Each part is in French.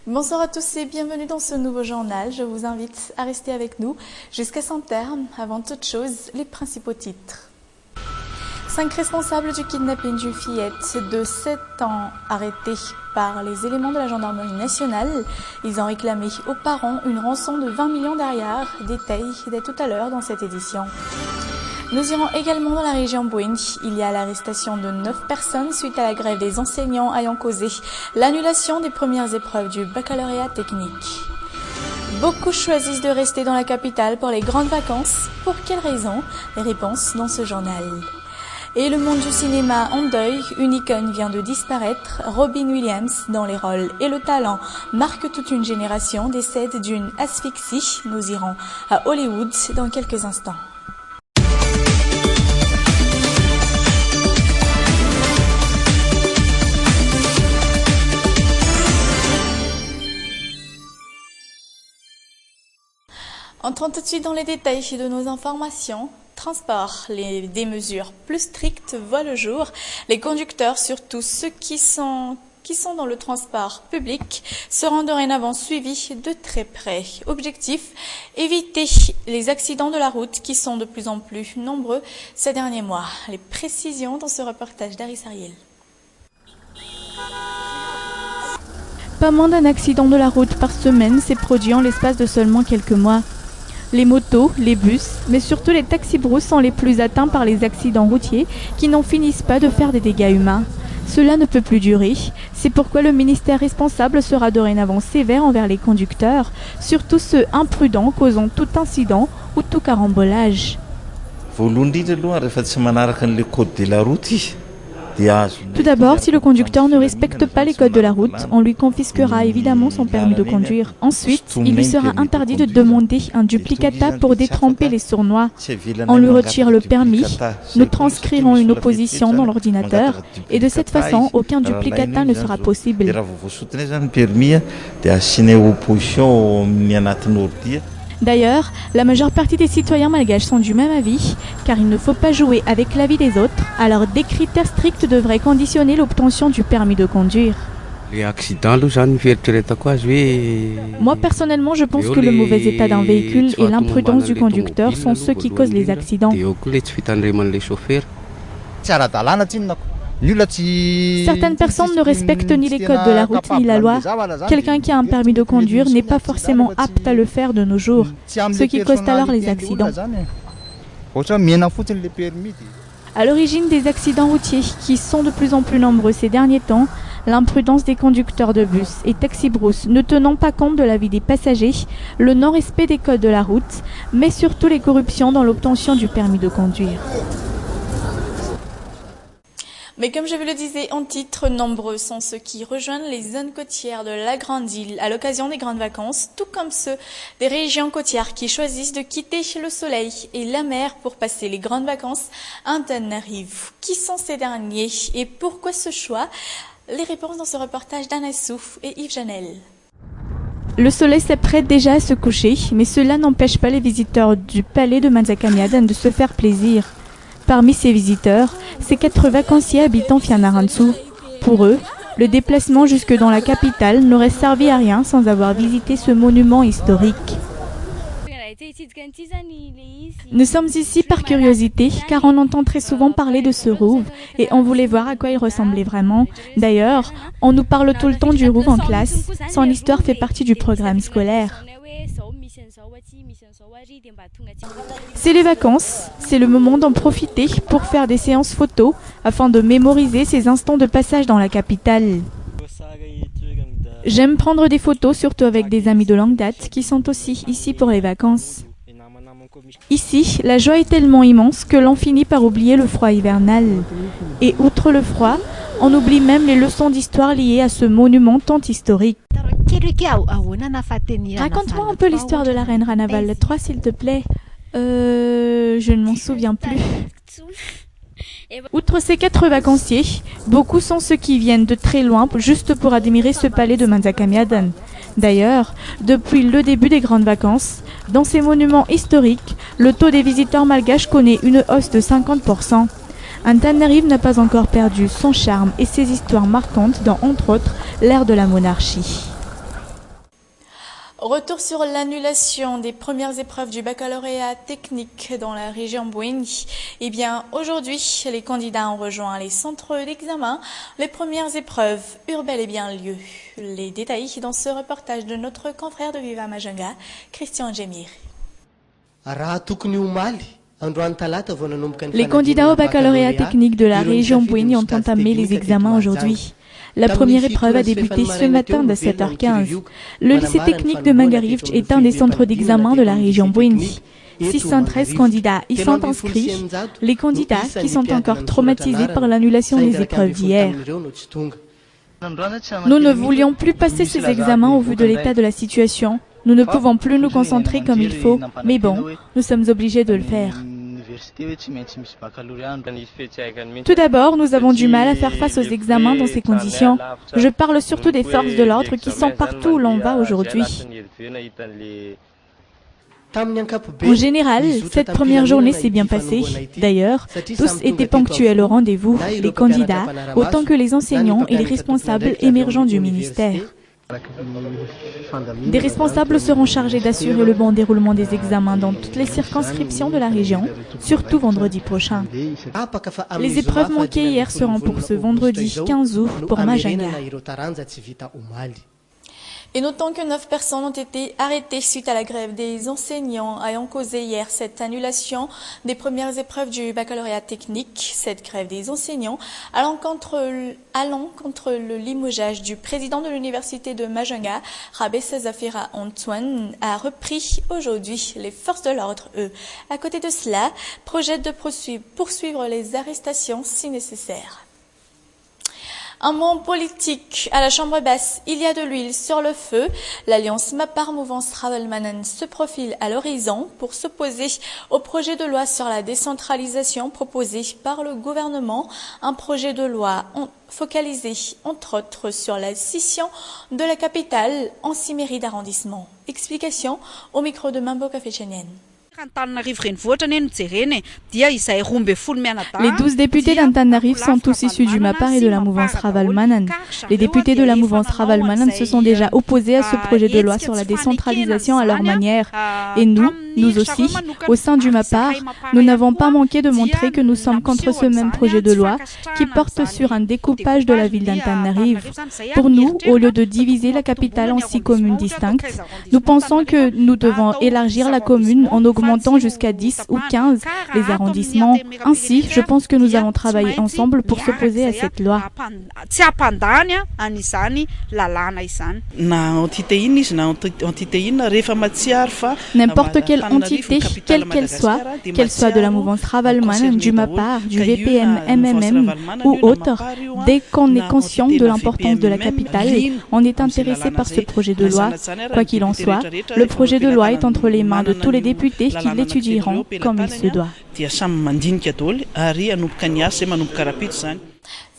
Bonsoir à tous et bienvenue dans ce nouveau journal. Je vous invite à rester avec nous jusqu'à son terme. Avant toute chose, les principaux titres. 5 responsables du kidnapping d'une fillette de 7 ans arrêtés par les éléments de la gendarmerie nationale. Ils ont réclamé aux parents une rançon de 20 millions d'ariars. Détail dès tout à l'heure dans cette édition. Nous irons également dans la région Bouin. Il y a l'arrestation de 9 personnes suite à la grève des enseignants ayant causé l'annulation des premières épreuves du baccalauréat technique. Beaucoup choisissent de rester dans la capitale pour les grandes vacances. Pour quelles raisons? Les réponses dans ce journal. Et le monde du cinéma en deuil, une icône vient de disparaître. Robin Williams, dans les rôles et le talent, marque toute une génération, décède d'une asphyxie. Nous irons à Hollywood dans quelques instants. Entrons tout de suite dans les détails de nos informations. Transport, des mesures plus strictes voient le jour. Les conducteurs, surtout ceux qui sont dans le transport public, seront dorénavant suivis de très près. Objectif, éviter les accidents de la route qui sont de plus en plus nombreux ces derniers mois. Les précisions dans ce reportage d'Aris Ariel. Pas moins d'un accident de la route par semaine s'est produit en l'espace de seulement quelques mois. Les motos, les bus, mais surtout les taxis-brousses sont les plus atteints par les accidents routiers qui n'en finissent pas de faire des dégâts humains. Cela ne peut plus durer. C'est pourquoi le ministère responsable sera dorénavant sévère envers les conducteurs, surtout ceux imprudents causant tout incident ou tout carambolage. Tout d'abord, si le conducteur ne respecte pas les codes de la route, on lui confisquera évidemment son permis de conduire. Ensuite, il lui sera interdit de demander un duplicata pour détremper les sournois. On lui retire le permis, nous transcrirons une opposition dans l'ordinateur et de cette façon, aucun duplicata ne sera possible. D'ailleurs, la majeure partie des citoyens malgaches sont du même avis, car il ne faut pas jouer avec la vie des autres, alors des critères stricts devraient conditionner l'obtention du permis de conduire. Moi personnellement, je pense que le mauvais état d'un véhicule et l'imprudence du conducteur sont ceux qui causent les accidents. Certaines personnes ne respectent ni les codes de la route ni la loi. Quelqu'un qui a un permis de conduire n'est pas forcément apte à le faire de nos jours, ce qui cause alors les accidents. À l'origine des accidents routiers, qui sont de plus en plus nombreux ces derniers temps, l'imprudence des conducteurs de bus et taxi-brousses ne tenant pas compte de la vie des passagers, le non-respect des codes de la route, mais surtout les corruptions dans l'obtention du permis de conduire. Mais comme je vous le disais en titre, nombreux sont ceux qui rejoignent les zones côtières de la Grande Île à l'occasion des grandes vacances, tout comme ceux des régions côtières qui choisissent de quitter le soleil et la mer pour passer les grandes vacances à Antananarivo. Qui sont ces derniers et pourquoi ce choix? Les réponses dans ce reportage d'Anna Souf et Yves Janel. Le soleil s'apprête déjà à se coucher, mais cela n'empêche pas les visiteurs du palais de Manzakamiadan de se faire plaisir. Parmi ces visiteurs, ces 4 vacanciers habitant Fianarantsoa. Pour eux, le déplacement jusque dans la capitale n'aurait servi à rien sans avoir visité ce monument historique. Nous sommes ici par curiosité, car on entend très souvent parler de ce Rouv et on voulait voir à quoi il ressemblait vraiment. D'ailleurs, on nous parle tout le temps du Rouv en classe. Son histoire fait partie du programme scolaire. C'est les vacances, c'est le moment d'en profiter pour faire des séances photos afin de mémoriser ces instants de passage dans la capitale. J'aime prendre des photos, surtout avec des amis de longue date qui sont aussi ici pour les vacances. Ici, la joie est tellement immense que l'on finit par oublier le froid hivernal. Et outre le froid, on oublie même les leçons d'histoire liées à ce monument tant historique. Raconte-moi un peu l'histoire de la reine Ranaval III, s'il te plaît. Je ne m'en souviens plus. Outre ces 4 vacanciers, beaucoup sont ceux qui viennent de très loin juste pour admirer ce palais de Manzakamiadan. D'ailleurs, depuis le début des grandes vacances, dans ces monuments historiques, le taux des visiteurs malgaches connaît une hausse de 50%. Antananarivo n'a pas encore perdu son charme et ses histoires marquantes dans, entre autres, l'ère de la monarchie. Retour sur l'annulation des premières épreuves du baccalauréat technique dans la région Bouéni. Eh bien, aujourd'hui, les candidats ont rejoint les centres d'examen. Les premières épreuves eurent bel et bien lieu. Les détails dans ce reportage de notre confrère de Viva Majunga, Christian Djemir. Les candidats au baccalauréat technique de la région Bouéni ont entamé les examens aujourd'hui. La première épreuve a débuté ce matin à 7h15. Le lycée technique de Mangarivch est un des centres d'examen de la région Bouéni. 613 candidats y sont inscrits, les candidats qui sont encore traumatisés par l'annulation des épreuves d'hier. Nous ne voulions plus passer ces examens au vu de l'état de la situation. Nous ne pouvons plus nous concentrer comme il faut, mais bon, nous sommes obligés de le faire. Tout d'abord, nous avons du mal à faire face aux examens dans ces conditions. Je parle surtout des forces de l'ordre qui sont partout où l'on va aujourd'hui. En général, cette première journée s'est bien passée. D'ailleurs, tous étaient ponctuels au rendez-vous, les candidats, autant que les enseignants et les responsables émergents du ministère. Des responsables seront chargés d'assurer le bon déroulement des examens dans toutes les circonscriptions de la région, surtout vendredi prochain. Les épreuves manquées hier seront pour ce vendredi 15 août pour Majunga. Et notons que 9 personnes ont été arrêtées suite à la grève des enseignants ayant causé hier cette annulation des premières épreuves du baccalauréat technique. Cette grève des enseignants allant contre le limogeage du président de l'université de Majunga, Rabé Zafira Antoine, a repris aujourd'hui. Les forces de l'ordre, eux, à côté de cela, projettent de poursuivre les arrestations si nécessaire. Un mot politique. À la Chambre basse, il y a de l'huile sur le feu. L'alliance Mapar Mouvance Ravalmanan se profile à l'horizon pour s'opposer au projet de loi sur la décentralisation proposé par le gouvernement. Un projet de loi focalisé, entre autres, sur la scission de la capitale en 6 mairies d'arrondissement. Explication au micro de Mambo Café Chénienne. Les 12 députés d'Antananarivo sont tous issus du Mapar et de la mouvance Ravalmanan. Les députés de la mouvance Ravalmanan se sont déjà opposés à ce projet de loi sur la décentralisation à leur manière. Et nous aussi, au sein du Mapar, nous n'avons pas manqué de montrer que nous sommes contre ce même projet de loi qui porte sur un découpage de la ville d'Antananarivo. Pour nous, au lieu de diviser la capitale en 6 communes distinctes, nous pensons que nous devons élargir la commune en augmentant jusqu'à 10 ou 15 les arrondissements. Ainsi, je pense que nous allons travailler ensemble pour s'opposer à cette loi. N'importe quelle entité, quelle qu'elle soit de la mouvance Ravalmanan, du Mapar, du VPM, MMM ou autre, dès qu'on est conscient de l'importance de la capitale, on est intéressé par ce projet de loi. Quoi qu'il en soit, le projet de loi est entre les mains de tous les députés qui l'étudieront comme il se doit.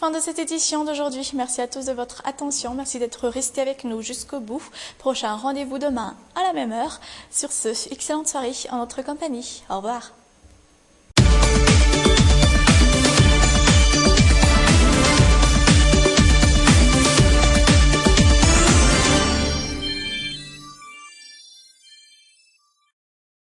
Fin de cette édition d'aujourd'hui. Merci à tous de votre attention. Merci d'être restés avec nous jusqu'au bout. Prochain rendez-vous demain à la même heure. Sur ce, excellente soirée en notre compagnie. Au revoir.